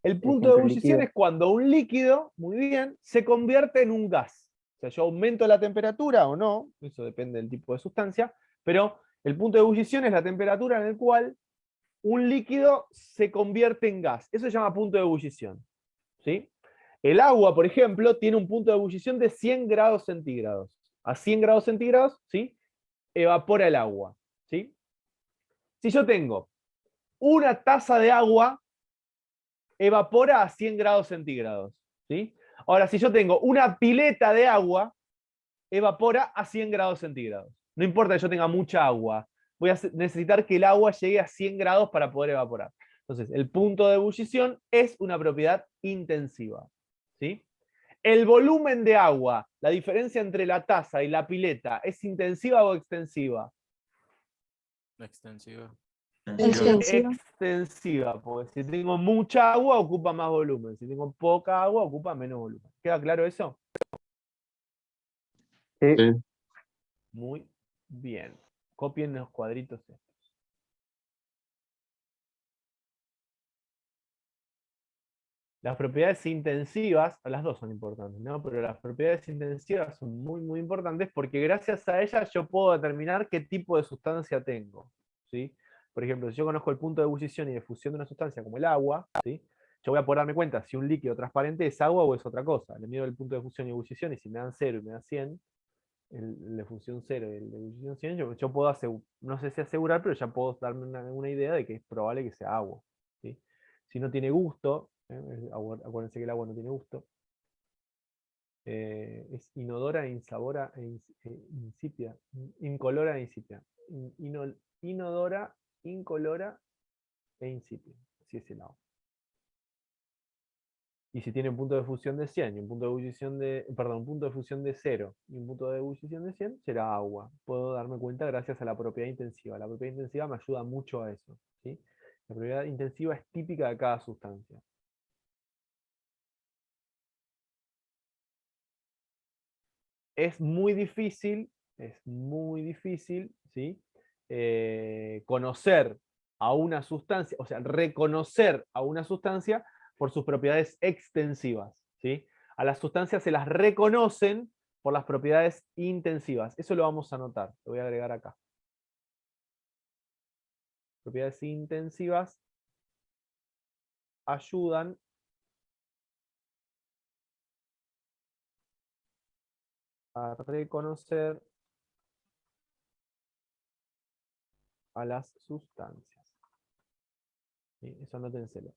El es punto de siempre ebullición líquido. es cuando un líquido, muy bien, se convierte en un gas. O sea, yo aumento la temperatura o no, eso depende del tipo de sustancia, pero el punto de ebullición es la temperatura en la cual un líquido se convierte en gas. Eso se llama punto de ebullición, ¿sí? El agua, por ejemplo, tiene un punto de ebullición de 100 grados centígrados. A 100 grados centígrados, ¿sí? Evapora el agua, ¿sí? Si yo tengo una taza de agua, evapora a 100 grados centígrados, ¿sí? Ahora, si yo tengo una pileta de agua, evapora a 100 grados centígrados. No importa que yo tenga mucha agua, voy a necesitar que el agua llegue a 100 grados para poder evaporar. Entonces, el punto de ebullición es una propiedad intensiva, ¿sí? El volumen de agua, la diferencia entre la taza y la pileta, ¿es intensiva o extensiva? Extensiva. Extensiva, porque si tengo mucha agua ocupa más volumen, si tengo poca agua ocupa menos volumen. ¿Queda claro eso? Sí. Sí. Muy bien. Copien los cuadritos estos. Las propiedades intensivas, las dos son importantes, ¿no? Pero las propiedades intensivas son muy, muy importantes porque gracias a ellas yo puedo determinar qué tipo de sustancia tengo, ¿sí? Por ejemplo, si yo conozco el punto de ebullición y de fusión de una sustancia como el agua, ¿sí? Yo voy a poder darme cuenta si un líquido transparente es agua o es otra cosa. Le mido el punto de fusión y ebullición y si me dan 0 y me dan 100, el de fusión 0 y el de ebullición 100, yo puedo no sé si asegurar, pero ya puedo darme una idea de que es probable que sea agua, ¿sí? Si no tiene gusto, acuérdense que el agua no tiene gusto, es inodora, insabora insípida, incolora e insípida. Inodora, incolora e insípida. Así es el agua. Y si tiene un punto de fusión de 100 y un punto de ebullición un punto de fusión de 0 y un punto de ebullición de 100, será agua. Puedo darme cuenta gracias a la propiedad intensiva. La propiedad intensiva me ayuda mucho a eso, ¿sí? La propiedad intensiva es típica de cada sustancia. Es muy difícil, ¿sí? Conocer a una sustancia, o sea, reconocer a una sustancia por sus propiedades extensivas, ¿sí? A las sustancias se las reconocen por las propiedades intensivas. Eso lo vamos a anotar, lo voy a agregar acá. Propiedades intensivas ayudan a reconocer a las sustancias. ¿Sí? Eso anótenselo.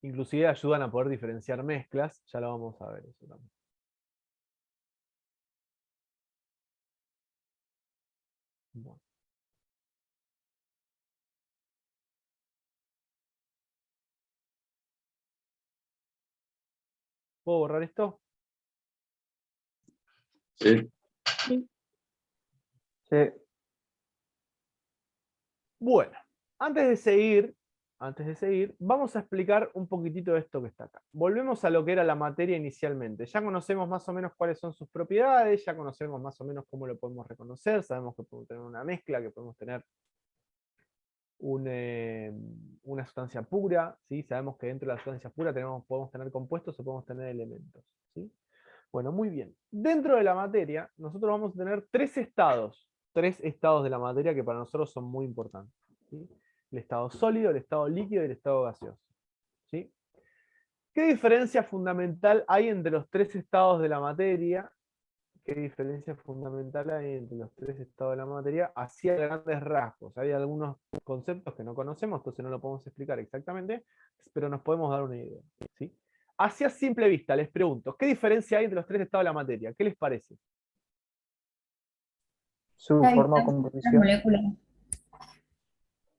Inclusive ayudan a poder diferenciar mezclas, ya lo vamos a ver eso también. Bueno. ¿Puedo borrar esto? Sí. Sí. Bueno, antes de seguir, vamos a explicar un poquitito de esto que está acá. Volvemos a lo que era la materia inicialmente. Ya conocemos más o menos cuáles son sus propiedades, ya conocemos más o menos cómo lo podemos reconocer, sabemos que podemos tener una mezcla, que podemos tener una sustancia pura, ¿sí? Sabemos que dentro de la sustancia pura podemos tener compuestos o podemos tener elementos. ¿Sí? Bueno, muy bien. Dentro de la materia, nosotros vamos a tener tres estados de la materia que para nosotros son muy importantes. ¿Sí? El estado sólido, el estado líquido y el estado gaseoso. ¿Sí? ¿Qué diferencia fundamental hay entre los tres estados de la materia? ¿Qué diferencia fundamental hay entre los tres estados de la materia? Así a grandes rasgos. Hay algunos conceptos que no conocemos, entonces no lo podemos explicar exactamente, pero nos podemos dar una idea. ¿Sí? Así a simple vista, les pregunto, ¿qué diferencia hay entre los tres estados de la materia? ¿Qué les parece? Su La forma o distancia entre las composición. moléculas.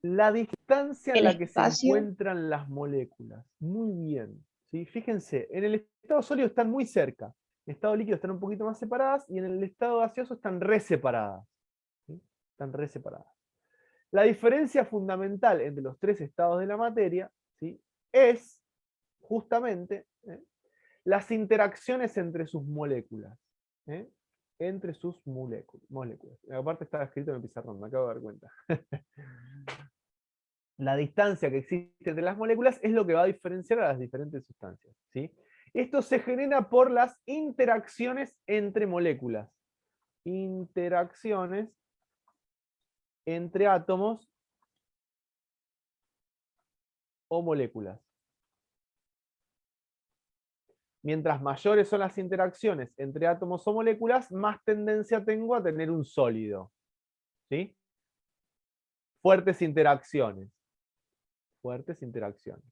La distancia en El la que se espacio. encuentran las moléculas. Muy bien. ¿Sí? Fíjense, en el estado sólido están muy cerca. En el estado líquido están un poquito más separadas y en el estado gaseoso están re separadas. ¿Sí? Están re separadas. La diferencia fundamental entre los tres estados de la materia, ¿sí? Es justamente las interacciones entre sus moléculas. Entre sus moléculas. Aparte estaba escrito en el pizarrón, me acabo de dar cuenta. La distancia que existe entre las moléculas es lo que va a diferenciar a las diferentes sustancias. ¿Sí? Esto se genera por las interacciones entre moléculas. Interacciones entre átomos o moléculas. Mientras mayores son las interacciones entre átomos o moléculas, más tendencia tengo a tener un sólido. ¿Sí? Fuertes interacciones. Fuertes interacciones.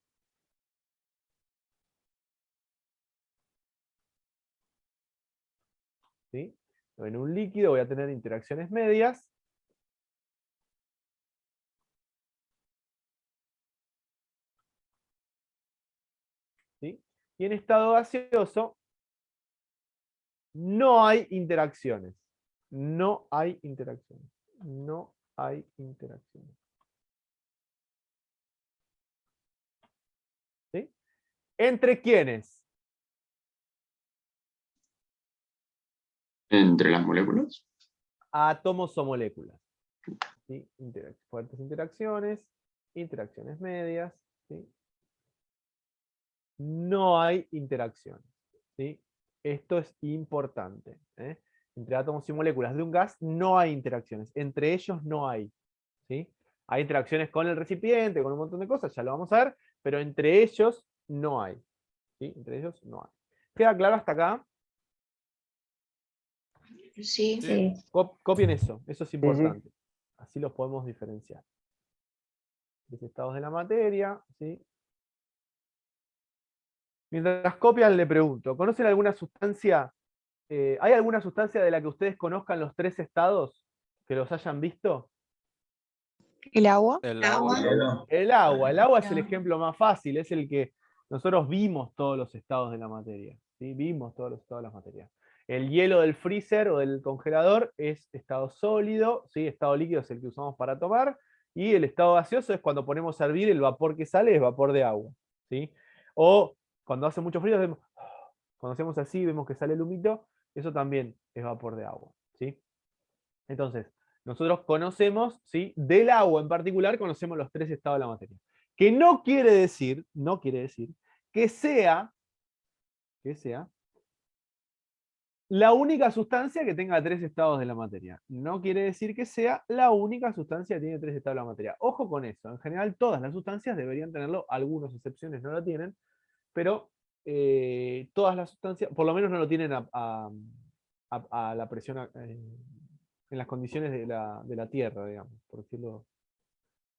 ¿Sí? En un líquido voy a tener interacciones medias. ¿Sí? Y en estado gaseoso no hay interacciones. No hay interacciones. No hay interacciones. ¿Sí? ¿Entre quiénes? Entre las moléculas. Átomos o moléculas. ¿Sí? Fuertes interacciones, interacciones medias. ¿Sí? No hay interacciones. ¿Sí? Esto es importante. Entre átomos y moléculas de un gas no hay interacciones. Entre ellos no hay. ¿Sí? Hay interacciones con el recipiente, con un montón de cosas, ya lo vamos a ver, pero entre ellos no hay. ¿Sí? Entre ellos no hay. ¿Queda claro hasta acá? Sí. Sí. Copien eso es sí. importante. Así los podemos diferenciar. Los estados de la materia, ¿sí? Mientras copian, le pregunto, ¿conocen alguna sustancia? ¿Hay alguna sustancia de la que ustedes conozcan los tres estados? ¿Que los hayan visto? El agua. El Agua. agua. El agua es el ejemplo más fácil, es el que nosotros vimos todos los estados de la materia. ¿Sí? Vimos todos los estados de la materia. El hielo del freezer o del congelador es estado sólido, ¿sí? Estado líquido es el que usamos para tomar, y el estado gaseoso es cuando ponemos a hervir, el vapor que sale es vapor de agua. ¿Sí? O cuando hace mucho frío, cuando hacemos así, vemos que sale el humito, eso también es vapor de agua. ¿Sí? Entonces, nosotros conocemos, ¿sí? Del agua en particular, conocemos los tres estados de la materia. Que no quiere decir que sea la única sustancia que tenga tres estados de la materia. No quiere decir que sea la única sustancia que tiene tres estados de la materia. Ojo con eso. En general, todas las sustancias deberían tenerlo. Algunas excepciones no lo tienen. Pero todas las sustancias, por lo menos no lo tienen a la presión en las condiciones de la Tierra, digamos, por decirlo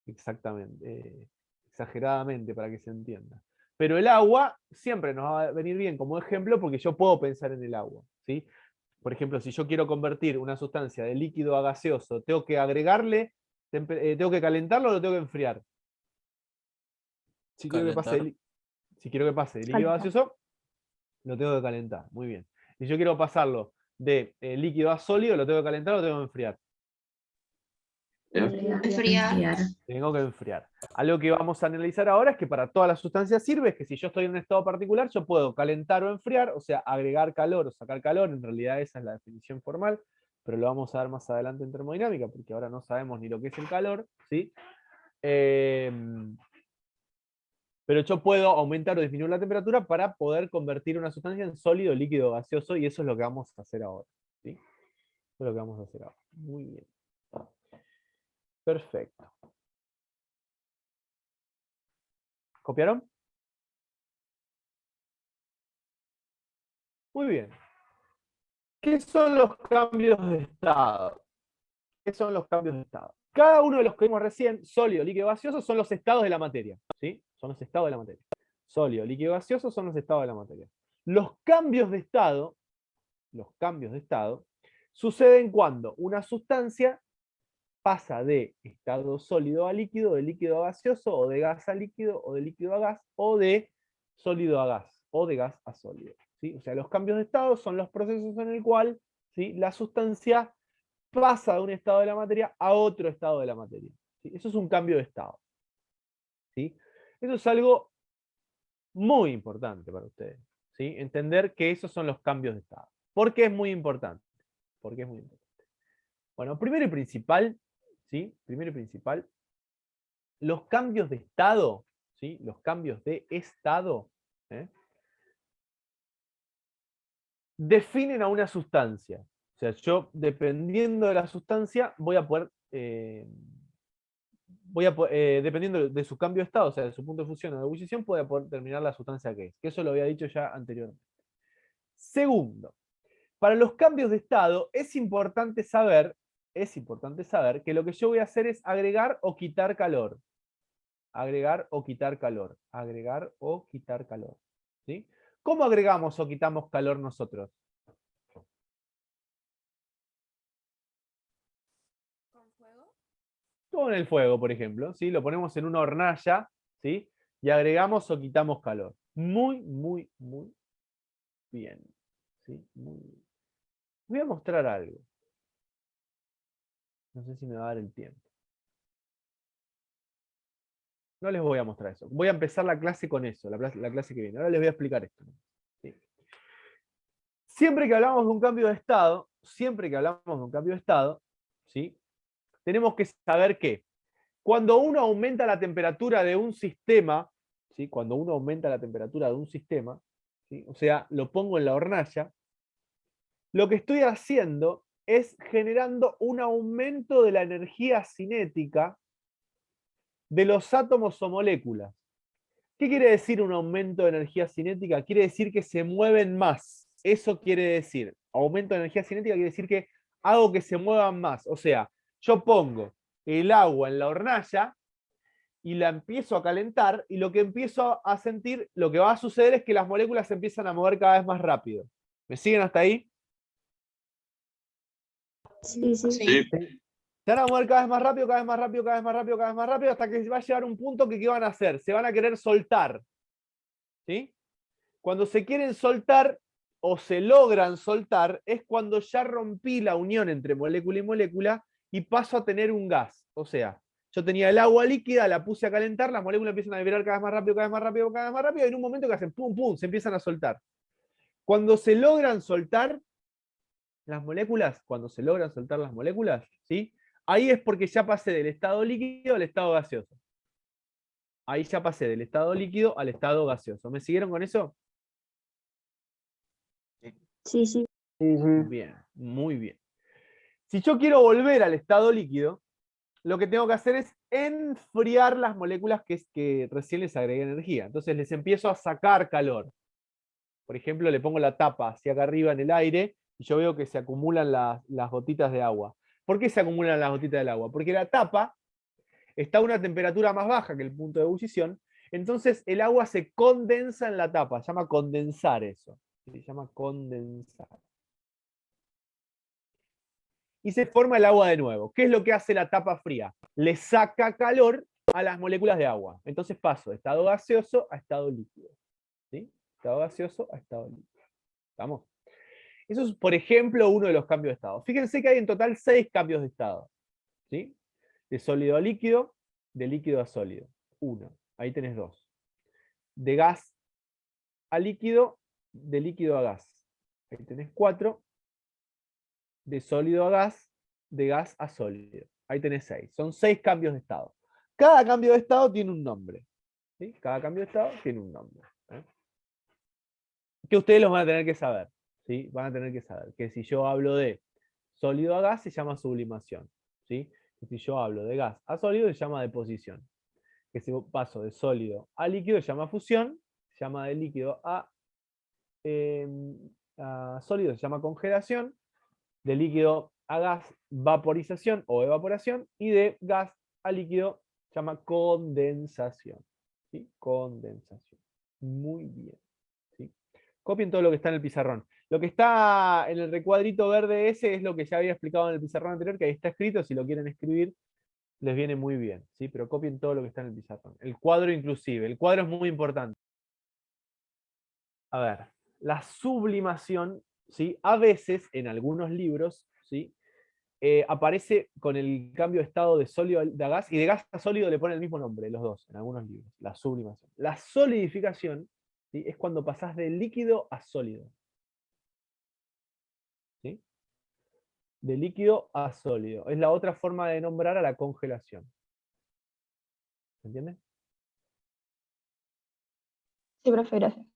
exactamente, exageradamente para que se entienda. Pero el agua siempre nos va a venir bien como ejemplo porque yo puedo pensar en el agua, ¿sí? Por ejemplo, si yo quiero convertir una sustancia de líquido a gaseoso, tengo que agregarle, tengo que calentarlo o lo tengo que enfriar. Si quiero que pase Calentar. si quiero que pase de líquido a gaseoso, lo tengo que calentar. Muy bien. Si yo quiero pasarlo de líquido a sólido, lo tengo que calentar o lo tengo que enfriar. Enfriar. Tengo que enfriar. Algo que vamos a analizar ahora es que para todas las sustancias sirve, es que si yo estoy en un estado particular, yo puedo calentar o enfriar, o sea, agregar calor o sacar calor. En realidad esa es la definición formal, pero lo vamos a ver más adelante en termodinámica, porque ahora no sabemos ni lo que es el calor, ¿sí? Pero yo puedo aumentar o disminuir la temperatura para poder convertir una sustancia en sólido, líquido o gaseoso, y eso es lo que vamos a hacer ahora, ¿sí? Eso es lo que vamos a hacer ahora. Muy bien. Perfecto. ¿Copiaron? Muy bien. ¿Qué son los cambios de estado? ¿Qué son los cambios de estado? Cada uno de los que vimos recién, sólido, líquido, gaseoso, son los estados de la materia, ¿sí? Son los estados de la materia. Sólido, líquido, gaseoso son los estados de la materia. Los cambios de estado suceden cuando una sustancia pasa de estado sólido a líquido, de líquido a gaseoso, o de gas a líquido, o de líquido a gas, o de sólido a gas, o de gas a sólido, ¿sí? O sea, los cambios de estado son los procesos en el cual, ¿sí?, la sustancia pasa de un estado de la materia a otro estado de la materia, ¿sí? Eso es un cambio de estado, ¿sí? Eso es algo muy importante para ustedes, ¿sí? Entender que esos son los cambios de estado. ¿Por qué es muy importante? ¿Por qué es muy importante? Bueno, primero y principal, ¿sí? Primero y principal, los cambios de estado, ¿sí? Los cambios de estado, definen a una sustancia. O sea, yo, dependiendo de la sustancia, voy a poder, dependiendo de su cambio de estado, o sea, de su punto de fusión o de ebullición, voy a poder determinar la sustancia que es. Que eso lo había dicho ya anteriormente. Segundo, para los cambios de estado es importante saber que lo que yo voy a hacer es agregar o quitar calor. Agregar o quitar calor. Agregar o quitar calor. ¿Sí? ¿Cómo agregamos o quitamos calor nosotros? ¿Con fuego? Con el fuego, por ejemplo. ¿Sí? Lo ponemos en una hornalla, ¿sí? Y agregamos o quitamos calor. Muy, muy, muy bien. ¿Sí? Muy bien. Voy a mostrar algo. No sé si me va a dar el tiempo. No les voy a mostrar eso. Voy a empezar la clase con eso, la clase que viene. Ahora les voy a explicar esto. ¿Sí? Siempre que hablamos de un cambio de estado, ¿sí?, tenemos que saber que cuando uno aumenta la temperatura de un sistema, ¿sí?, cuando uno aumenta la temperatura de un sistema, ¿sí?, o sea, lo pongo en la hornalla, lo que estoy haciendo es generando un aumento de la energía cinética de los átomos o moléculas. ¿Qué quiere decir un aumento de energía cinética? Quiere decir que se mueven más. Eso quiere decir, aumento de energía cinética quiere decir que hago que se muevan más. O sea, yo pongo el agua en la hornalla y la empiezo a calentar, y lo que empiezo a sentir, lo que va a suceder es que las moléculas se empiezan a mover cada vez más rápido. ¿Me siguen hasta ahí? Sí, sí. Sí, Se van a mover cada vez más rápido, cada vez más rápido, cada vez más rápido, cada vez más rápido, hasta que va a llegar un punto que ¿qué van a hacer? Se van a querer soltar. ¿Sí? Cuando se quieren soltar o se logran soltar, es cuando ya rompí la unión entre molécula y molécula y paso a tener un gas. O sea, yo tenía el agua líquida, la puse a calentar, las moléculas empiezan a vibrar cada vez más rápido, cada vez más rápido, cada vez más rápido, y en un momento que hacen pum, pum, se empiezan a soltar. Cuando se logran soltar las moléculas, ¿sí?, ahí es porque ya pasé del estado líquido al estado gaseoso. Ahí ya pasé del estado líquido al estado gaseoso. ¿Me siguieron con eso? Sí, sí. Bien, muy bien. Si yo quiero volver al estado líquido, lo que tengo que hacer es enfriar las moléculas que recién les agregué energía. Entonces les empiezo a sacar calor. Por ejemplo, le pongo la tapa hacia acá arriba en el aire y yo veo que se acumulan las gotitas de agua. ¿Por qué se acumulan las gotitas del agua? Porque la tapa está a una temperatura más baja que el punto de ebullición, Entonces el agua se condensa en la tapa, se llama condensar eso. Se llama condensar. Y se forma el agua de nuevo. ¿Qué es lo que hace la tapa fría? Le saca calor a las moléculas de agua. Entonces paso de estado gaseoso a estado líquido. ¿Sí? Estado gaseoso a estado líquido. ¿Estamos? Eso es, por ejemplo, uno de los cambios de estado. Fíjense que hay en total 6 cambios de estado. ¿Sí? De sólido a líquido, de líquido a sólido. 1. Ahí tenés 2. De gas a líquido, de líquido a gas. Ahí tenés 4. De sólido a gas, de gas a sólido. Ahí tenés 6. Son 6 cambios de estado. Cada cambio de estado tiene un nombre. ¿Sí? Cada cambio de estado tiene un nombre. Que ustedes los van a tener que saber. ¿Sí? Van a tener que saber que si yo hablo de sólido a gas se llama sublimación. ¿Sí? Que si yo hablo de gas a sólido se llama deposición. Que si paso de sólido a líquido se llama fusión. Se llama de líquido a sólido se llama congelación. De líquido a gas, vaporización o evaporación, y de gas a líquido se llama condensación. ¿Sí? Condensación. Muy bien. ¿Sí? Copien todo lo que está en el pizarrón. Lo que está en el recuadrito verde ese es lo que ya había explicado en el pizarrón anterior, que ahí está escrito, si lo quieren escribir, les viene muy bien. ¿Sí? Pero copien todo lo que está en el pizarrón. El cuadro inclusive. El cuadro es muy importante. A ver, la sublimación, ¿sí? A veces, en algunos libros, ¿sí? Aparece con el cambio de estado de sólido a gas, y de gas a sólido le ponen el mismo nombre, los dos, en algunos libros, la sublimación. La solidificación, ¿sí? Es cuando pasás de líquido a sólido. ¿Sí? De líquido a sólido. Es la otra forma de nombrar a la congelación. ¿Se entiende? Sí, profe, gracias.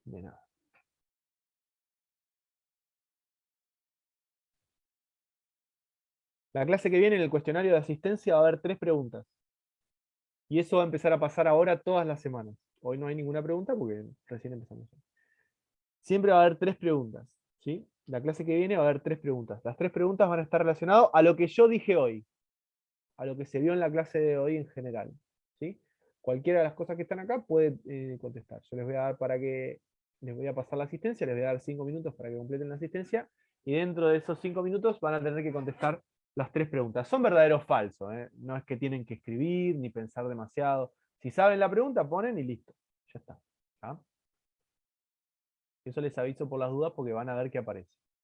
De nada. La clase que viene, en el cuestionario de asistencia, va a haber 3 preguntas. Y eso va a empezar a pasar ahora todas las semanas. Hoy no hay ninguna pregunta porque recién empezamos. Siempre va a haber 3 preguntas. ¿Sí? La clase que viene va a haber 3 preguntas. Las 3 preguntas van a estar relacionadas a lo que yo dije hoy. A lo que se vio en la clase de hoy en general. ¿Sí? Cualquiera de las cosas que están acá puede contestar. Yo les voy a dar les voy a pasar la asistencia, les voy a dar 5 minutos para que completen la asistencia. Y dentro de esos 5 minutos van a tener que contestar las 3 preguntas. Son verdaderos o falsos. No es que tienen que escribir ni pensar demasiado. Si saben la pregunta, ponen y listo. Ya está. ¿Ah? Eso les aviso por las dudas porque van a ver que aparece.